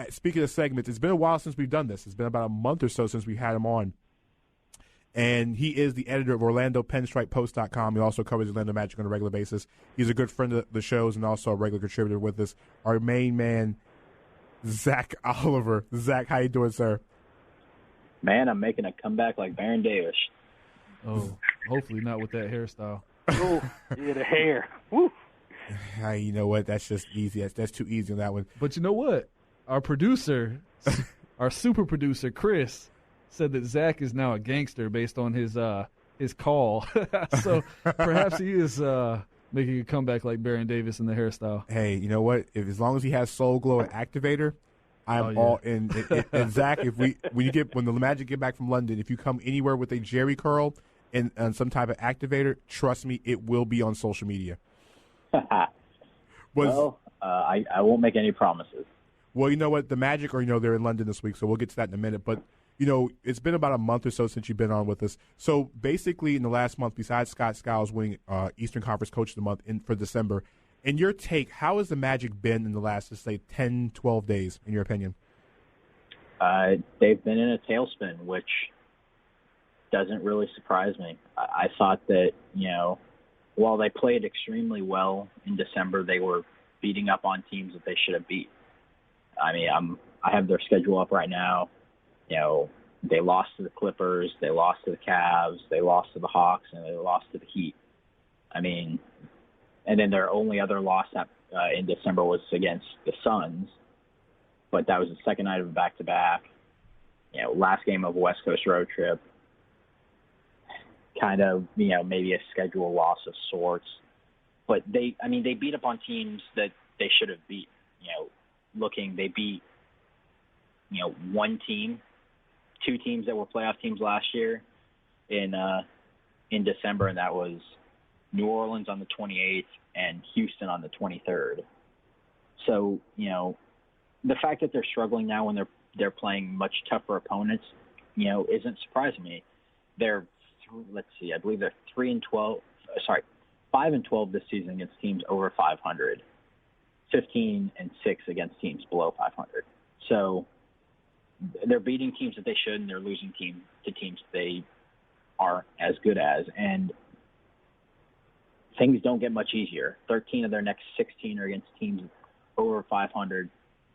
speaking of segments, it's been a while since we've done this. It's been about a month or so since we had him on. And he is the editor of OrlandoPinstripePost.com. He also covers Orlando Magic on a regular basis. He's a good friend of the shows and also a regular contributor with us. Our main man, Zach Oliver. Zach, how you doing, sir? Man, I'm making a comeback like Baron Davis. Oh, hopefully not with that hairstyle. Oh, yeah, the hair. Woo. You know what? That's just easy. That's too easy on that one. But you know what? Our producer, our super producer, Chris, said that Zach is now a gangster based on his call. So perhaps he is making a comeback like Baron Davis in the hairstyle. Hey, you know what? As long as he has Soul Glow and Activator, I'm all in. And Zach, when the Magic get back from London, if you come anywhere with a Jerry curl and some type of activator, trust me, it will be on social media. I won't make any promises. Well, you know what? The Magic they're in London this week, so we'll get to that in a minute. But, it's been about a month or so since you've been on with us. So basically in the last month, besides Scott Skiles winning Eastern Conference Coach of the Month for December, in your take, how has the Magic been in the last, let's say, 10, 12 days, in your opinion? They've been in a tailspin, which doesn't really surprise me. I thought that, while they played extremely well in December, they were beating up on teams that they should have beat. I mean, I have their schedule up right now. They lost to the Clippers, they lost to the Cavs, they lost to the Hawks, and they lost to the Heat. I mean, and then their only other loss in December was against the Suns, but that was the second night of a back-to-back. Last game of a West Coast road trip. Kind of, maybe a schedule loss of sorts. But they beat up on teams that they should have beat. They beat, one team, two teams that were playoff teams last year in December, and that was New Orleans on the 28th and Houston on the 23rd. So, the fact that they're struggling now when they're playing much tougher opponents, isn't surprising me. They're, I believe they're 5-12 this season against teams over 500, 15-6 against teams below 500. So they're beating teams that they should, and they're losing to teams they aren't as good as. And things don't get much easier. 13 of their next 16 are against teams over 500.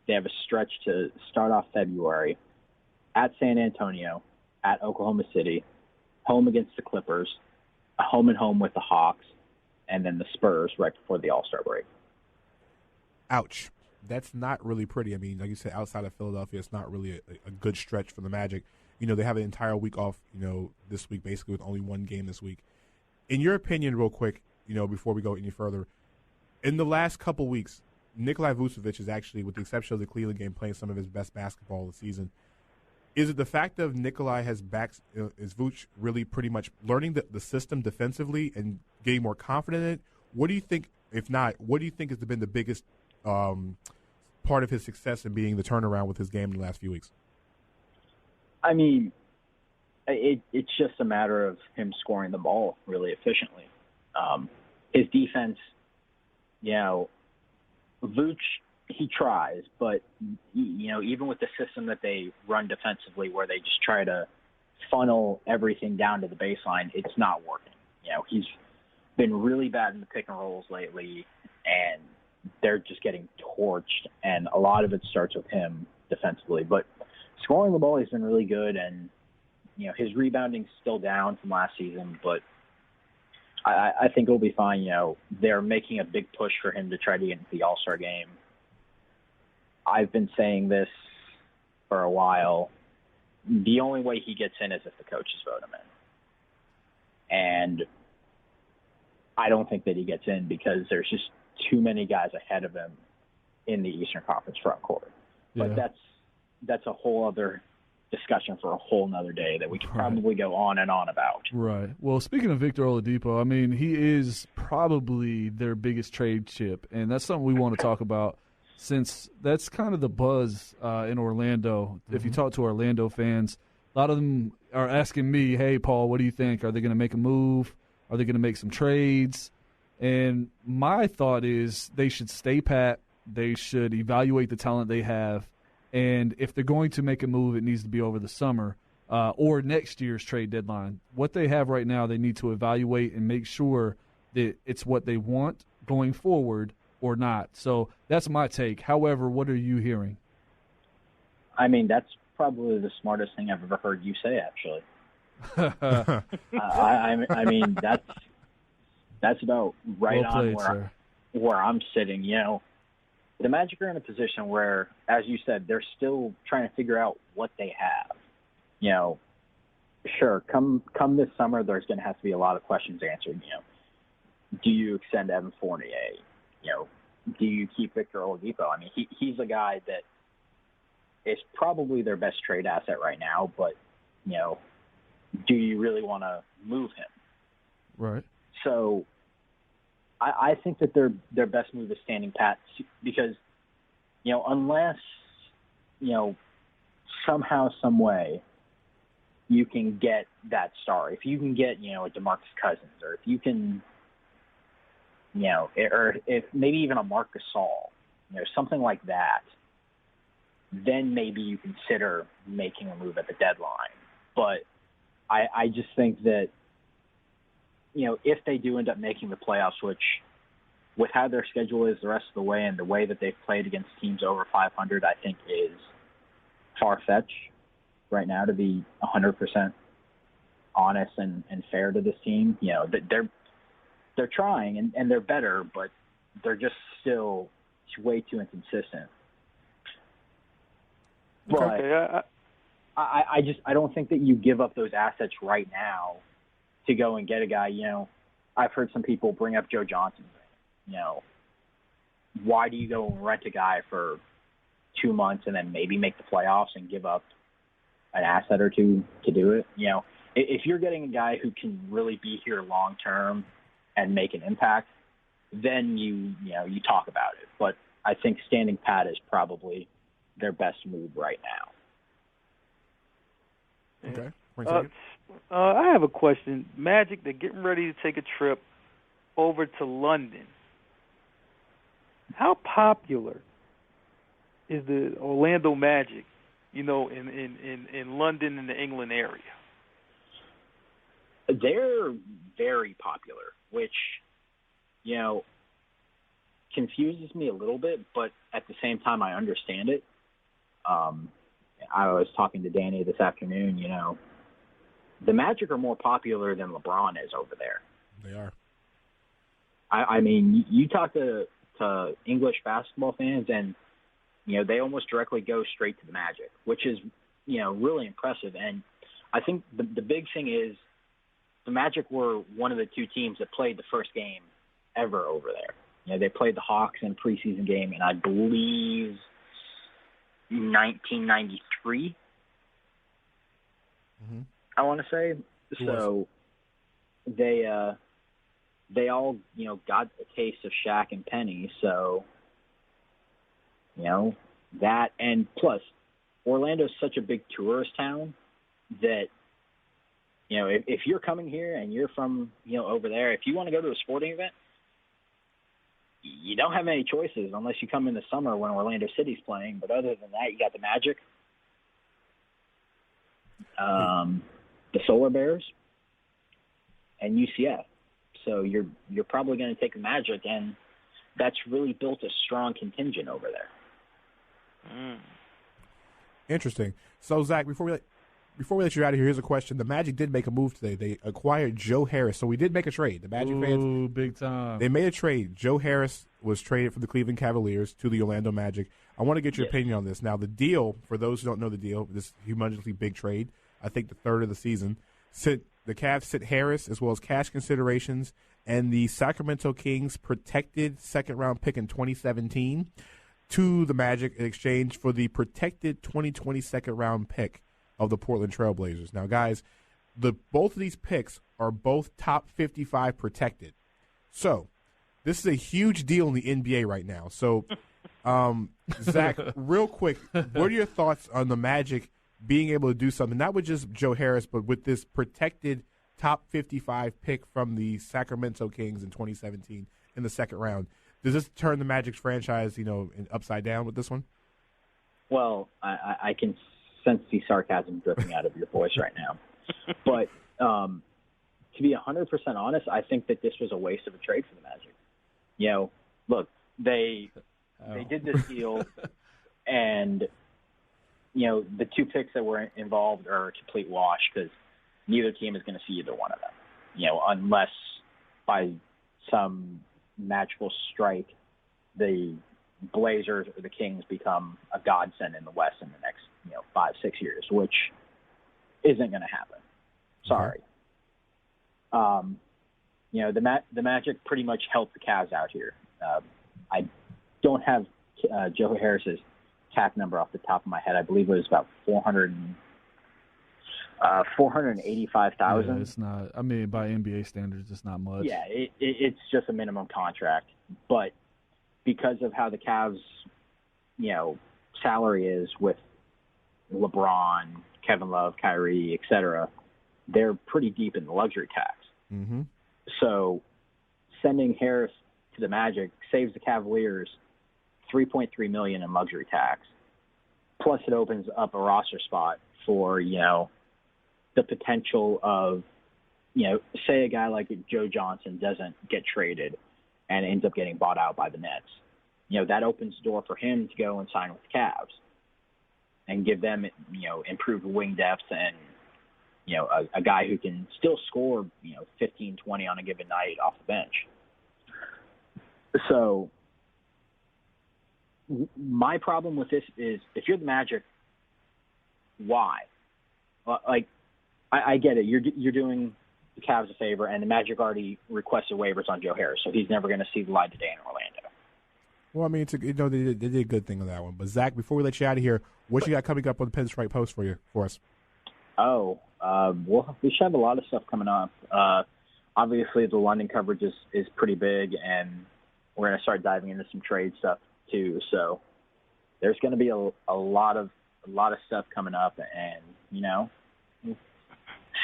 They have a stretch to start off February at San Antonio, at Oklahoma City, home against the Clippers, a home and home with the Hawks, and then the Spurs right before the All-Star break. Ouch. That's not really pretty. I mean, like you said, outside of Philadelphia, it's not really a good stretch for the Magic. They have an entire week off, this week, basically with only one game this week. In your opinion, real quick, before we go any further, in the last couple weeks, Nikolai Vucevic is actually, with the exception of the Cleveland game, playing some of his best basketball of the season. Is it the fact that Nikolai is Vuce really pretty much learning the system defensively and getting more confident in it? What do you think, if not, what do you think has been the biggest part of his success in being the turnaround with his game in the last few weeks? I mean, it's just a matter of him scoring the ball really efficiently. His defense, Vooch, he tries, but, even with the system that they run defensively where they just try to funnel everything down to the baseline, it's not working. He's been really bad in the pick and rolls lately, and they're just getting torched, and a lot of it starts with him defensively. But scoring the ball, he's been really good, and, his rebounding's still down from last season, but I think it'll be fine. They're making a big push for him to try to get into the All-Star game. I've been saying this for a while. The only way he gets in is if the coaches vote him in. And I don't think that he gets in because there's just too many guys ahead of him in the Eastern Conference front court. But that's a whole other discussion for a whole nother day that we could probably go on and on about. Right. Well, speaking of Victor Oladipo, I mean, he is probably their biggest trade chip, and that's something we want to talk about since that's kind of the buzz in Orlando. Mm-hmm. If you talk to Orlando fans, a lot of them are asking me, hey, Paul, what do you think? Are they going to make a move? Are they going to make some trades? And my thought is they should stay pat. They should evaluate the talent they have And if they're going to make a move, it needs to be over the summer or next year's trade deadline. What they have right now, they need to evaluate and make sure that it's what they want going forward or not. So that's my take. However, what are you hearing? I mean, that's probably the smartest thing I've ever heard you say, actually. I mean, that's about right well played, on where I'm sitting. You know, the Magic are in a position where, as you said, they're still trying to figure out what they have. You know, sure, come this summer, there's going to have to be a lot of questions answered. You know, do you extend Evan Fournier? You know, do you keep Victor Oladipo? I mean, he's a guy that is probably their best trade asset right now, but, you know, do you really want to move him? Right. So I think that their best move is standing pat because, you know, unless, you know, somehow, some way you can get that star, if you can get, you know, a DeMarcus Cousins, or if you can, you know, or if maybe even a Marc Gasol, you know, something like that, then maybe you consider making a move at the deadline. But I just think that, you know, if they do end up making the playoffs, which with how their schedule is the rest of the way and the way that they've played against teams over 500, I think is far-fetched right now, to be 100% honest and fair to this team. You know, they're trying and they're better, but they're just still way too inconsistent. But Okay. I don't think that you give up those assets right now to go and get a guy. You know, I've heard some people bring up Joe Johnson. You know, why do you go and rent a guy for 2 months and then maybe make the playoffs and give up an asset or two to do it? You know, if you're getting a guy who can really be here long term and make an impact, then you talk about it. But I think standing pat is probably their best move right now. Okay. I have a question. Magic, they're getting ready to take a trip over to London. How popular is the Orlando Magic, you know, in London and the England area? They're very popular, which, you know, confuses me a little bit, but at the same time I understand it. I was talking to Danny this afternoon, you know, the Magic are more popular than LeBron is over there. They are. I mean, you talk to English basketball fans and, you know, they almost directly go straight to the Magic, which is, you know, really impressive. And I think the big thing is the Magic were one of the two teams that played the first game ever over there. You know, they played the Hawks in a preseason game, and I believe 1993, I want to say. So they all, you know, got a taste of Shaq and Penny. So, you know, that, and plus Orlando's such a big tourist town that, you know, if you're coming here and you're from, you know, over there, if you want to go to a sporting event, you don't have any choices unless you come in the summer when Orlando City's playing. But other than that, you got the Magic, the Solar Bears, and UCF. So you're probably going to take the Magic, and that's really built a strong contingent over there. Interesting. So, Zach, before we let you out of here, here's a question. The Magic did make a move today. They acquired Joe Harris. So we did make a trade. The Magic fans, big time. They made a trade. Joe Harris was traded from the Cleveland Cavaliers to the Orlando Magic. I want to get your opinion on this. Now, the deal, for those who don't know the deal, this humongously big trade, I think the third of the season, the Cavs sent Harris as well as cash considerations and the Sacramento Kings protected second-round pick in 2017 to the Magic in exchange for the protected 2020 second-round pick of the Portland Trailblazers. Now, guys, both of these picks are both top 55 protected. So, this is a huge deal in the NBA right now. So, Zach, real quick, what are your thoughts on the Magic being able to do something, not with just Joe Harris, but with this protected top 55 pick from the Sacramento Kings in 2017 in the second round? Does this turn the Magic's franchise, you know, upside down with this one? Well, I can sense the sarcasm dripping out of your voice right now. But to be 100% honest, I think that this was a waste of a trade for the Magic. You know, look, they did this deal, and you know the 2 picks that were involved are a complete wash because neither team is going to see either one of them. You know, unless by some magical strike, the Blazers or the Kings become a godsend in the West in the next 5-6 years, which isn't going to happen. Sorry. You know, the Magic pretty much helped the Cavs out here. I don't have Joe Harris's cap number off the top of my head. I believe it was about 485,000. Yeah, it's not. I mean, by NBA standards, it's not much. Yeah, it's just a minimum contract. But because of how the Cavs, salary is with LeBron, Kevin Love, Kyrie, etc., they're pretty deep in the luxury tax. Mm-hmm. So sending Harris to the Magic saves the Cavaliers $3.3 million in luxury tax. Plus, it opens up a roster spot for the potential of say a guy like Joe Johnson doesn't get traded and ends up getting bought out by the Nets. That opens the door for him to go and sign with the Cavs and give them improved wing depth and a guy who can still score 15, 20 on a given night off the bench. So my problem with this is if you're the Magic, why? Like, I get it. You're doing the Cavs a favor, and the Magic already requested waivers on Joe Harris, so he's never going to see the light of day in Orlando. Well, I mean, they did a good thing on that one. But Zach, before we let you out of here, what you got coming up on the Pinstripe Post for us? Oh, we should have a lot of stuff coming up. Obviously, the London coverage is pretty big, and we're going to start diving into some trade stuff too. So there's going to be a lot of stuff coming up, and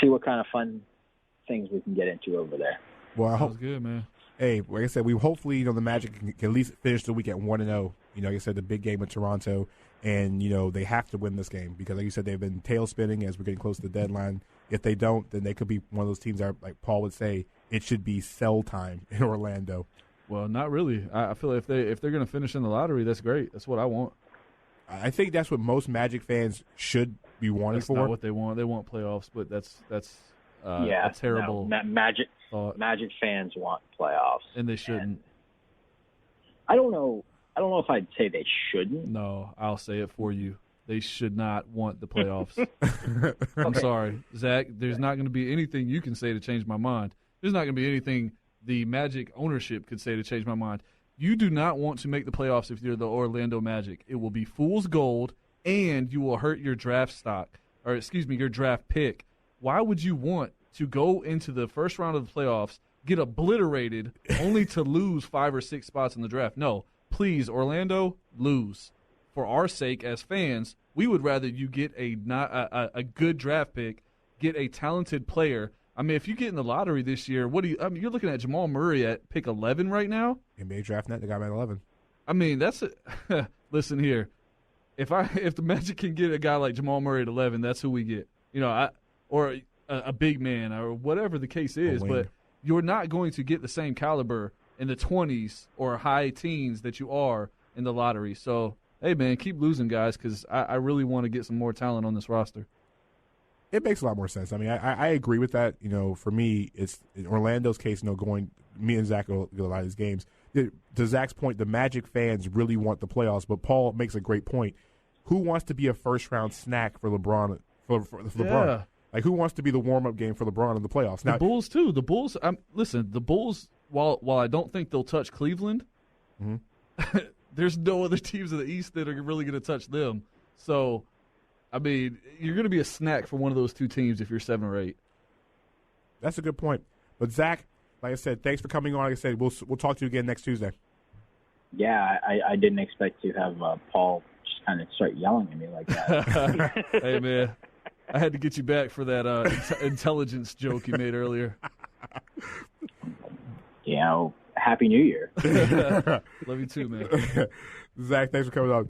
see what kind of fun things we can get into over there. Well, I hope. Sounds good, man. Hey, like I said, we hopefully the Magic can at least finish the week at 1-0. Like I said, the big game with Toronto, and they have to win this game because, like you said, they've been tail spinning as we're getting close to the deadline. If they don't, then they could be one of those teams that, like Paul would say, it should be sell time in Orlando. Well, not really. I feel like if they're going to finish in the lottery, that's great. That's what I want. I think that's what most Magic fans should be wanting That's for. not what they want. They want playoffs, but that's a terrible Magic thought. Magic fans want playoffs, And they shouldn't. And I don't know if I'd say they shouldn't. No, I'll say it for you. They should not want the playoffs. I'm sorry, Zach. There's not going to be anything you can say to change my mind. There's not going to be anything the Magic ownership could say to change my mind. You do not want to make the playoffs if you're the Orlando Magic. It will be fool's gold, and you will hurt your draft stock, or your draft pick. Why would you want to go into the first round of the playoffs, get obliterated, only to lose 5 or 6 spots in the draft? No, please, Orlando, lose. For our sake as fans, we would rather you get a good draft pick, get a talented player. I mean, if you get in the lottery this year, you're looking at Jamal Murray at pick 11 right now. NBA Draft Net, they got him at 11. I mean, listen here. If the Magic can get a guy like Jamal Murray at 11, that's who we get. Or a big man or whatever the case is. But you're not going to get the same caliber in the 20s or high teens that you are in the lottery. So, hey, man, keep losing, guys, because I really want to get some more talent on this roster. It makes a lot more sense. I mean, I agree with that. For me, it's in Orlando's case, me and Zach go to a lot of these games. To Zach's point, the Magic fans really want the playoffs, but Paul makes a great point. Who wants to be a first-round snack for LeBron? For LeBron? Yeah. Like, who wants to be the warm-up game for LeBron in the playoffs? Now, the Bulls, too. The Bulls, listen, the Bulls, while I don't think they'll touch Cleveland, there's no other teams in the East that are really going to touch them. So, I mean, you're going to be a snack for one of those two teams if you're 7 or 8. That's a good point. But, Zach, like I said, thanks for coming on. Like I said, we'll talk to you again next Tuesday. Yeah, I didn't expect to have Paul just kind of start yelling at me like that. Hey, man, I had to get you back for that intelligence joke you made earlier. Happy New Year. Love you too, man. Zach, thanks for coming on.